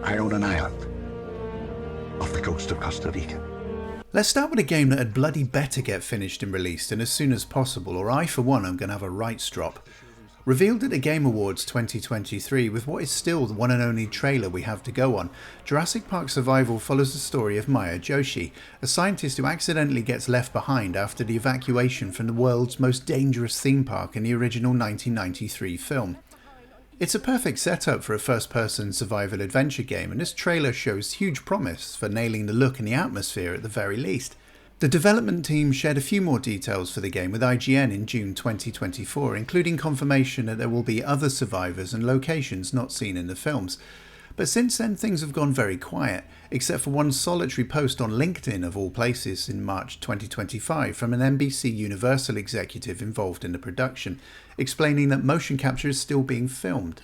I own an island off the coast of Costa Rica. Let's start with a game that had bloody better get finished and released, and as soon as possible, or I for one am going to have a rights drop. Revealed at the Game Awards 2023 with what is still the one and only trailer we have to go on, Jurassic Park Survival follows the story of Maya Joshi, a scientist who accidentally gets left behind after the evacuation from the world's most dangerous theme park in the original 1993 film. It's a perfect setup for a first-person survival adventure game, and this trailer shows huge promise for nailing the look and the atmosphere at the very least. The development team shared a few more details for the game with IGN in June 2024, including confirmation that there will be other survivors and locations not seen in the films. But since then things have gone very quiet, except for one solitary post on LinkedIn of all places in March 2025 from an NBC Universal executive involved in the production, explaining that motion capture is still being filmed.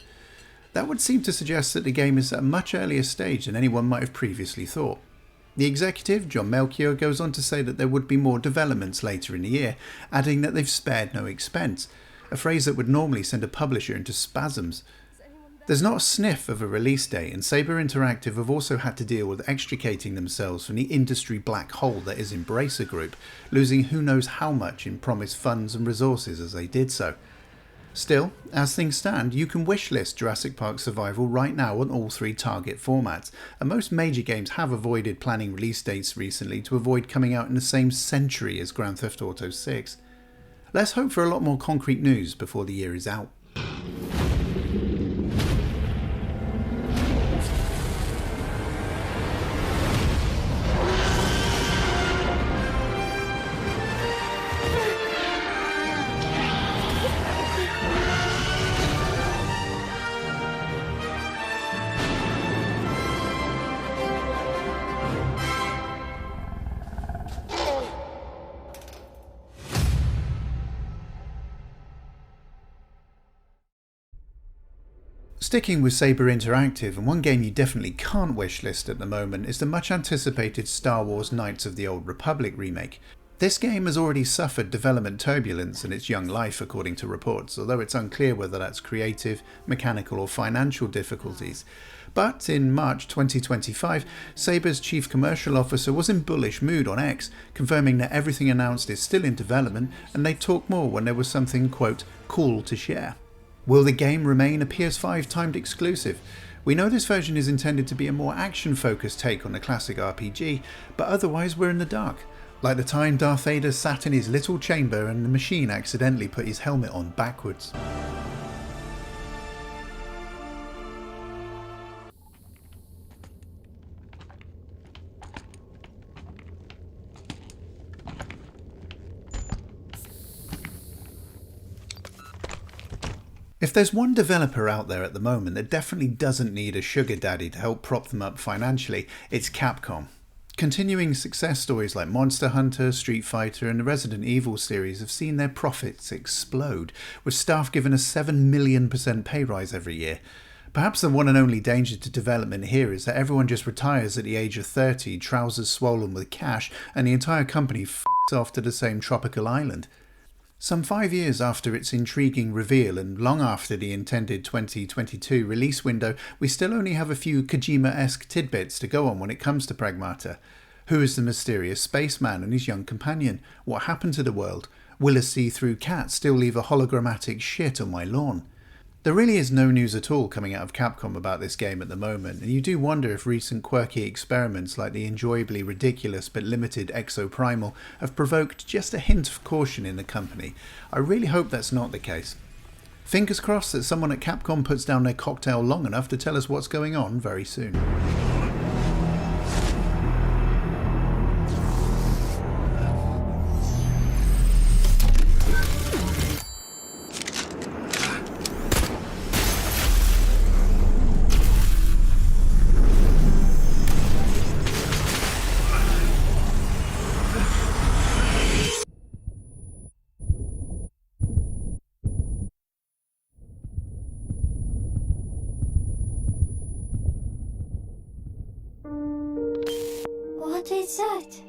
That would seem to suggest that the game is at a much earlier stage than anyone might have previously thought. The executive, John Melchior, goes on to say that there would be more developments later in the year, adding that they've spared no expense, a phrase that would normally send a publisher into spasms. There's not a sniff of a release date, and Saber Interactive have also had to deal with extricating themselves from the industry black hole that is Embracer Group, losing who knows how much in promised funds and resources as they did so. Still, as things stand, you can wishlist Jurassic Park Survival right now on all three target formats, and most major games have avoided planning release dates recently to avoid coming out in the same century as Grand Theft Auto 6. Let's hope for a lot more concrete news before the year is out. Sticking with Saber Interactive, and one game you definitely can't wishlist at the moment is the much anticipated Star Wars Knights of the Old Republic remake. This game has already suffered development turbulence in its young life according to reports, although it's unclear whether that's creative, mechanical or financial difficulties. But in March 2025, Saber's chief commercial officer was in bullish mood on X, confirming that everything announced is still in development and they'd talk more when there was something, quote, cool to share. Will the game remain a PS5 timed exclusive? We know this version is intended to be a more action-focused take on the classic RPG, but otherwise we're in the dark. Like the time Darth Vader sat in his little chamber and the machine accidentally put his helmet on backwards. If there's one developer out there at the moment that definitely doesn't need a sugar daddy to help prop them up financially, it's Capcom. Continuing success stories like Monster Hunter, Street Fighter and the Resident Evil series have seen their profits explode, with staff given a 7 million % pay rise every year. Perhaps the one and only danger to development here is that everyone just retires at the age of 30, trousers swollen with cash, and the entire company f***s off to the same tropical island. Some 5 years after its intriguing reveal and long after the intended 2022 release window, we still only have a few Kojima-esque tidbits to go on when it comes to Pragmata. Who is the mysterious spaceman and his young companion? What happened to the world? Will a see-through cat still leave a hologrammatic shit on my lawn? There really is no news at all coming out of Capcom about this game at the moment, and you do wonder if recent quirky experiments like the enjoyably ridiculous but limited Exoprimal have provoked just a hint of caution in the company. I really hope that's not the case. Fingers crossed that someone at Capcom puts down their cocktail long enough to tell us what's going on very soon. What is that?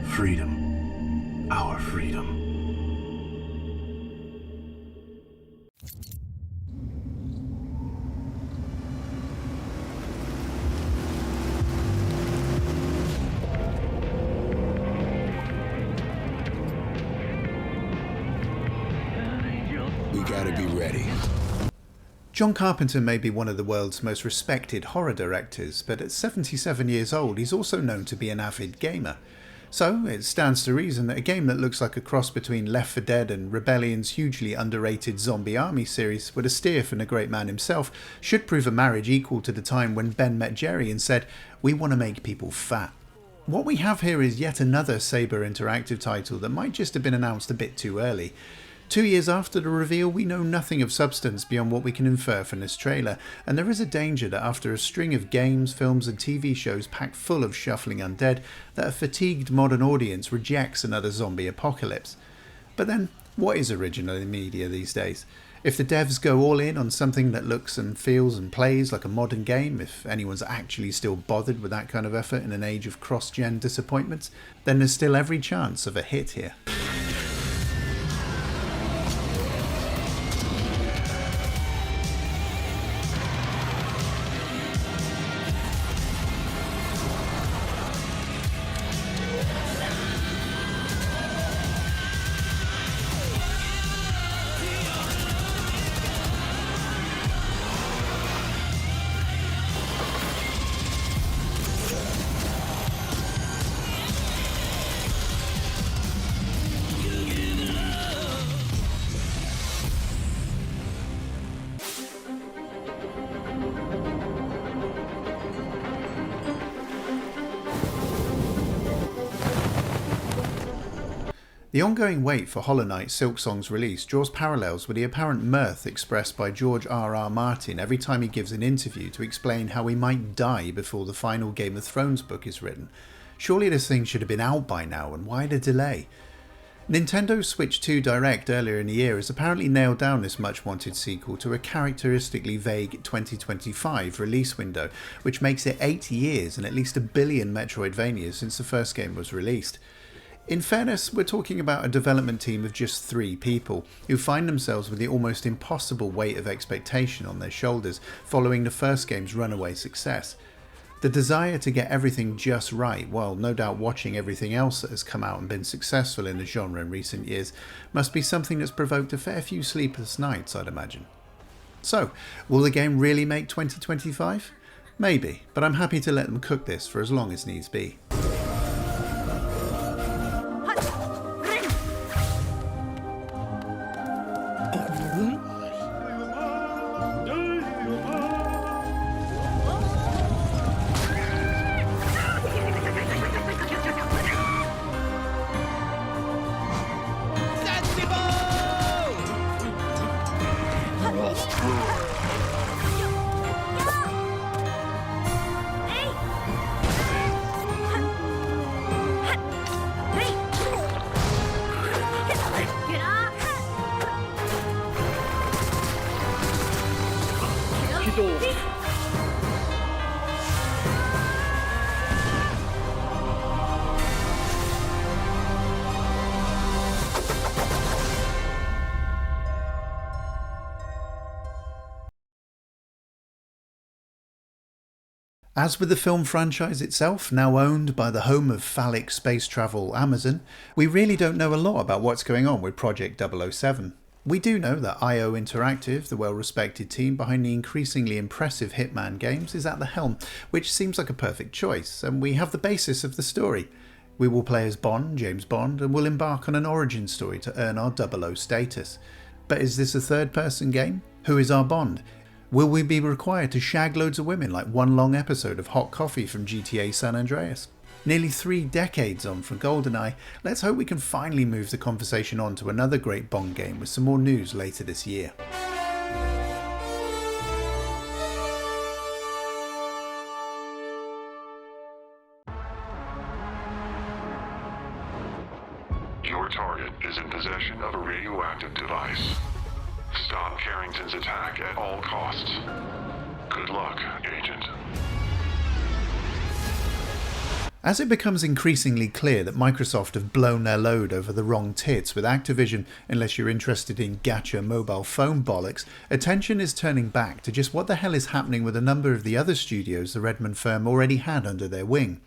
Freedom. Our freedom. gotta be ready. John Carpenter may be one of the world's most respected horror directors, but at 77 years old he's also known to be an avid gamer. So it stands to reason that a game that looks like a cross between Left 4 Dead and Rebellion's hugely underrated Zombie Army series, with a steer from the great man himself, should prove a marriage equal to the time when Ben met Jerry and said, "We want to make people fat." What we have here is yet another Saber Interactive title that might just have been announced a bit too early. 2 years after the reveal, we know nothing of substance beyond what we can infer from this trailer, and there is a danger that after a string of games, films and TV shows packed full of shuffling undead, that a fatigued modern audience rejects another zombie apocalypse. But then, what is original in media these days? If the devs go all in on something that looks and feels and plays like a modern game, if anyone's actually still bothered with that kind of effort in an age of cross-gen disappointments, then there's still every chance of a hit here. The ongoing wait for Hollow Knight Silksong's release draws parallels with the apparent mirth expressed by George R.R. Martin every time he gives an interview to explain how he might die before the final Game of Thrones book is written. Surely this thing should have been out by now, and why the delay? Nintendo's Switch 2 Direct earlier in the year has apparently nailed down this much wanted sequel to a characteristically vague 2025 release window, which makes it 8 years and at least 1 billion Metroidvanias since the first game was released. In fairness, we're talking about a development team of just 3 people, who find themselves with the almost impossible weight of expectation on their shoulders following the first game's runaway success. The desire to get everything just right, while no doubt watching everything else that has come out and been successful in the genre in recent years, must be something that's provoked a fair few sleepless nights, I'd imagine. So, will the game really make 2025? Maybe, but I'm happy to let them cook this for as long as needs be. As with the film franchise itself, now owned by the home of phallic space travel Amazon, we really don't know a lot about what's going on with Project 007. We do know that IO Interactive, the well-respected team behind the increasingly impressive Hitman games, is at the helm, which seems like a perfect choice, and we have the basis of the story. We will play as Bond, James Bond, and will embark on an origin story to earn our 00 status. But is this a third-person game? Who is our Bond? Will we be required to shag loads of women like one long episode of Hot Coffee from GTA San Andreas? Nearly 3 decades on from GoldenEye, let's hope we can finally move the conversation on to another great Bond game with some more news later this year. Your target is in possession of a radioactive device. Stop Carrington's attack at all costs. Good luck, Agent. As it becomes increasingly clear that Microsoft have blown their load over the wrong tits with Activision, unless you're interested in gacha mobile phone bollocks, attention is turning back to just what the hell is happening with a number of the other studios the Redmond firm already had under their wing.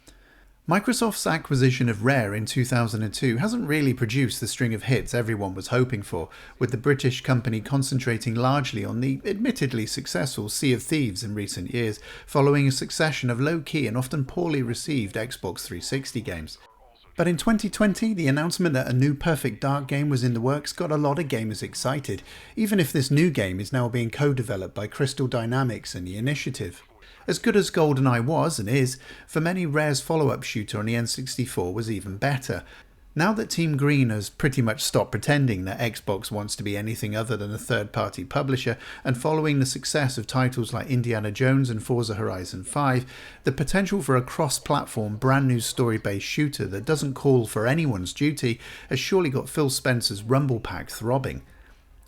Microsoft's acquisition of Rare in 2002 hasn't really produced the string of hits everyone was hoping for, with the British company concentrating largely on the admittedly successful Sea of Thieves in recent years, following a succession of low-key and often poorly received Xbox 360 games. But in 2020, the announcement that a new Perfect Dark game was in the works got a lot of gamers excited, even if this new game is now being co-developed by Crystal Dynamics and the Initiative. As good as GoldenEye was and is, for many Rare's follow-up shooter on the N64 was even better. Now that Team Green has pretty much stopped pretending that Xbox wants to be anything other than a third-party publisher, and following the success of titles like Indiana Jones and Forza Horizon 5, the potential for a cross-platform brand new story-based shooter that doesn't call for anyone's duty has surely got Phil Spencer's Rumble Pack throbbing.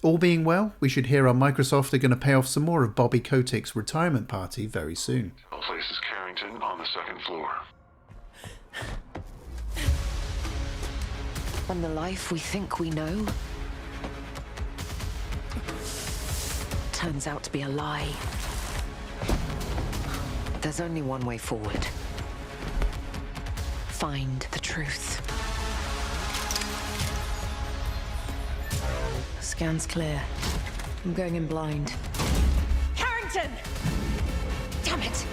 All being well, we should hear how Microsoft are going to pay off some more of Bobby Kotick's retirement party very soon. Places Carrington on the second floor. And the life we think we know turns out to be a lie. There's only one way forward. Find the truth. Scan's clear. I'm going in blind. Carrington! Damn it!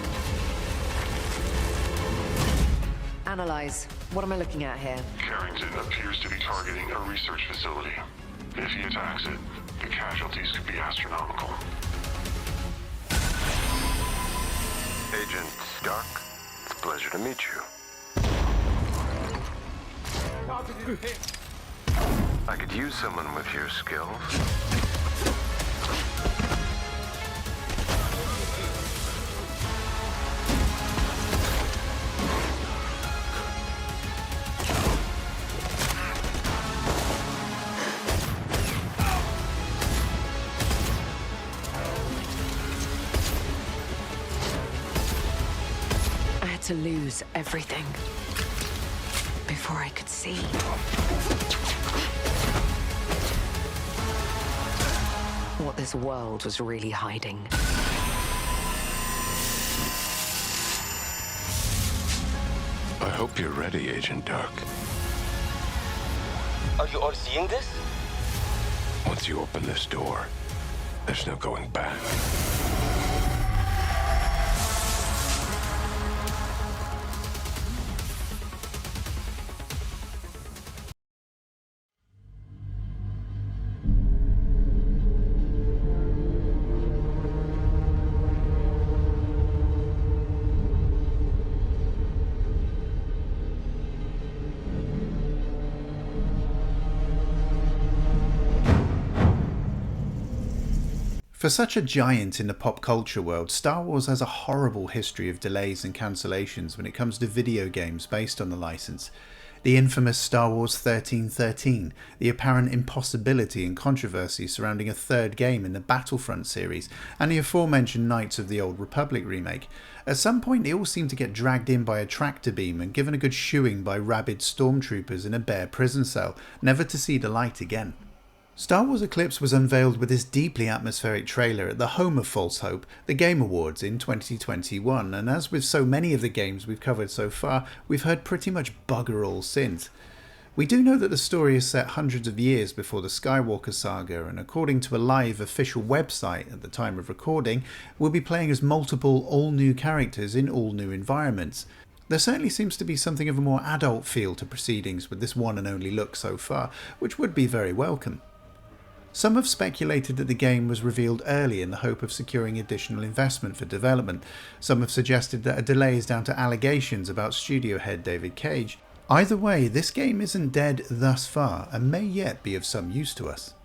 Analyze. What am I looking at here? Carrington appears to be targeting a research facility. If he attacks it, the casualties could be astronomical. Agent Stark, it's a pleasure to meet you. I could use someone with your skills. I had to lose everything before I could see. What this world was really hiding. I hope you're ready, Agent Dark. Are you all seeing this? Once you open this door, there's no going back. For such a giant in the pop culture world, Star Wars has a horrible history of delays and cancellations when it comes to video games based on the license. The infamous Star Wars 1313, the apparent impossibility and controversy surrounding a third game in the Battlefront series, and the aforementioned Knights of the Old Republic remake. At some point they all seem to get dragged in by a tractor beam and given a good shoeing by rabid stormtroopers in a bare prison cell, never to see the light again. Star Wars Eclipse was unveiled with this deeply atmospheric trailer at the home of false hope, the Game Awards in 2021, and as with so many of the games we've covered so far, we've heard pretty much bugger all since. We do know that the story is set hundreds of years before the Skywalker saga, and according to a live official website at the time of recording, we'll be playing as multiple all-new characters in all-new environments. There certainly seems to be something of a more adult feel to proceedings with this one and only look so far, which would be very welcome. Some have speculated that the game was revealed early in the hope of securing additional investment for development. Some have suggested that a delay is down to allegations about studio head David Cage. Either way, this game isn't dead thus far and may yet be of some use to us.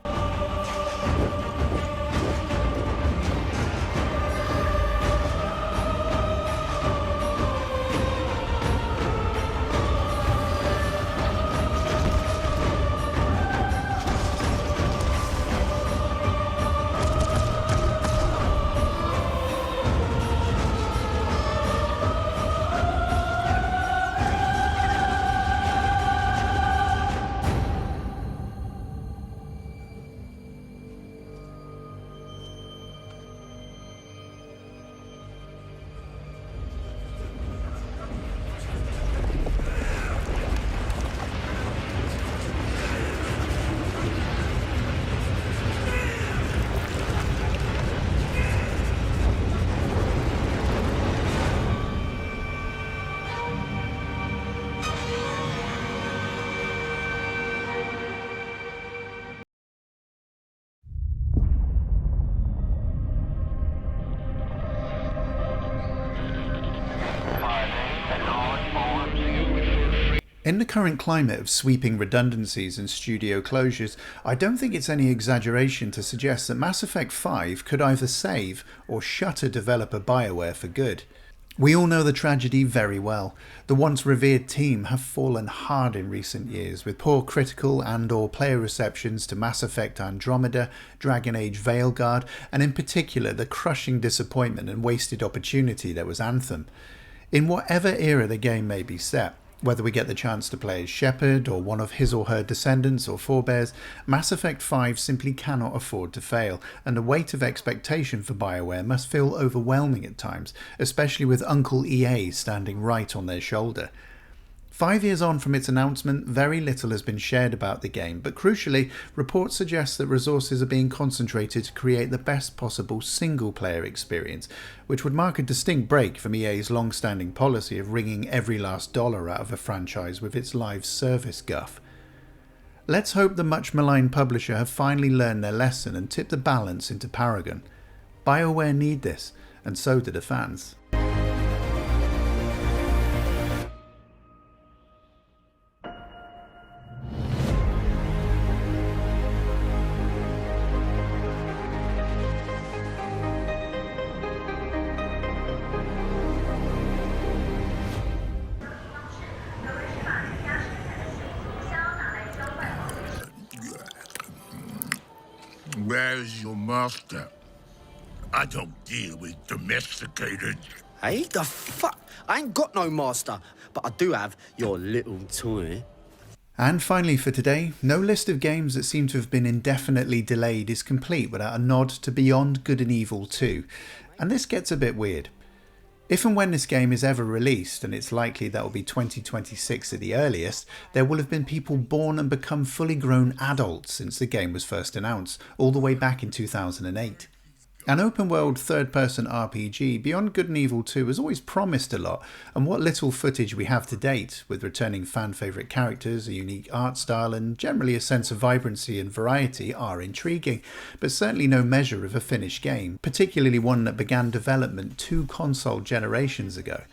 In the current climate of sweeping redundancies and studio closures, I don't think it's any exaggeration to suggest that Mass Effect 5 could either save or shutter developer BioWare for good. We all know the tragedy very well. The once revered team have fallen hard in recent years, with poor critical and/or player receptions to Mass Effect Andromeda, Dragon Age Veilguard, and in particular the crushing disappointment and wasted opportunity that was Anthem. In whatever era the game may be set, whether we get the chance to play as Shepard or one of his or her descendants or forebears, Mass Effect 5 simply cannot afford to fail, and the weight of expectation for BioWare must feel overwhelming at times, especially with Uncle EA standing right on their shoulder. 5 years on from its announcement, very little has been shared about the game, but crucially, reports suggest that resources are being concentrated to create the best possible single-player experience, which would mark a distinct break from EA's long-standing policy of wringing every last dollar out of a franchise with its live service guff. Let's hope the much-maligned publisher have finally learned their lesson and tipped the balance into Paragon. BioWare need this, and so do the fans. Where's your master? I don't deal with domesticated. Hey, the fuck? I ain't got no master, but I do have your little toy. And finally for today, no list of games that seem to have been indefinitely delayed is complete without a nod to Beyond Good and Evil 2. And this gets a bit weird. If and when this game is ever released, and it's likely that will be 2026 at the earliest, there will have been people born and become fully grown adults since the game was first announced, all the way back in 2008. An open-world third-person RPG, Beyond Good and Evil 2 has always promised a lot, and what little footage we have to date, with returning fan-favourite characters, a unique art style, and generally a sense of vibrancy and variety, are intriguing, but certainly no measure of a finished game, particularly one that began development 2 console generations ago.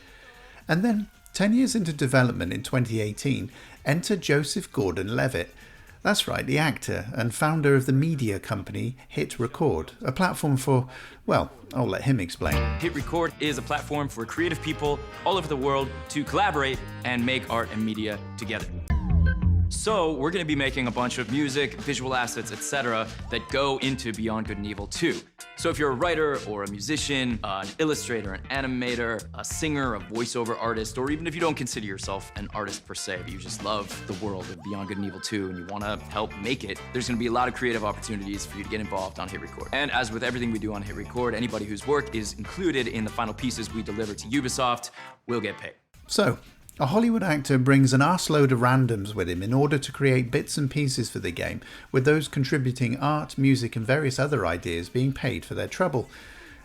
And then, 10 years into development in 2018, enter Joseph Gordon-Levitt. That's right, the actor and founder of the media company Hit Record, a platform for, well, I'll let him explain. Hit Record is a platform for creative people all over the world to collaborate and make art and media together. So we're going to be making a bunch of music, visual assets, etc. that go into Beyond Good and Evil 2. So if you're a writer or a musician, an illustrator, an animator, a singer, a voiceover artist, or even if you don't consider yourself an artist per se, but you just love the world of Beyond Good and Evil 2 and you want to help make it, there's going to be a lot of creative opportunities for you to get involved on Hit Record. And as with everything we do on Hit Record, anybody whose work is included in the final pieces we deliver to Ubisoft will get paid. So, a Hollywood actor brings an arseload of randoms with him in order to create bits and pieces for the game, with those contributing art, music and various other ideas being paid for their trouble.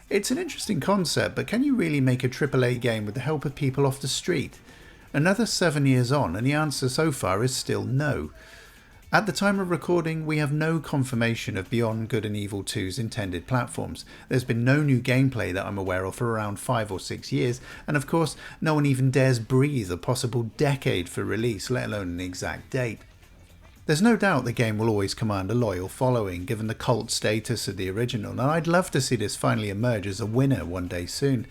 It's an interesting concept, but can you really make a AAA game with the help of people off the street? Another 7 years on, and the answer so far is still no. At the time of recording, we have no confirmation of Beyond Good and Evil 2's intended platforms. There's been no new gameplay that I'm aware of for around 5 or 6 years, and of course, no one even dares breathe a possible decade for release, let alone an exact date. There's no doubt the game will always command a loyal following, given the cult status of the original, and I'd love to see this finally emerge as a winner one day soon.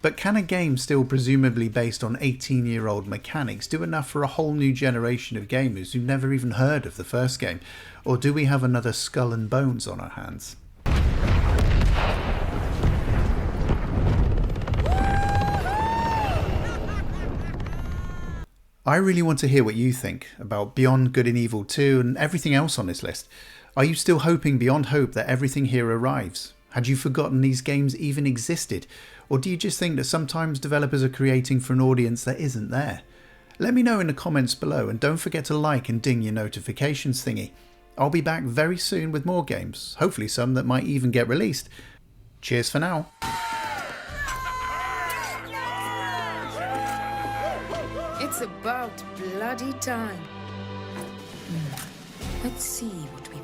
But can a game still presumably based on 18-year-old mechanics do enough for a whole new generation of gamers who've never even heard of the first game? Or do we have another Skull and Bones on our hands? I really want to hear what you think about Beyond Good and Evil 2 and everything else on this list. Are you still hoping beyond hope that everything here arrives? Had you forgotten these games even existed? Or do you just think that sometimes developers are creating for an audience that isn't there? Let me know in the comments below, and don't forget to like and ding your notifications thingy. I'll be back very soon with more games, hopefully some that might even get released. Cheers for now. It's about bloody time. Let's see what we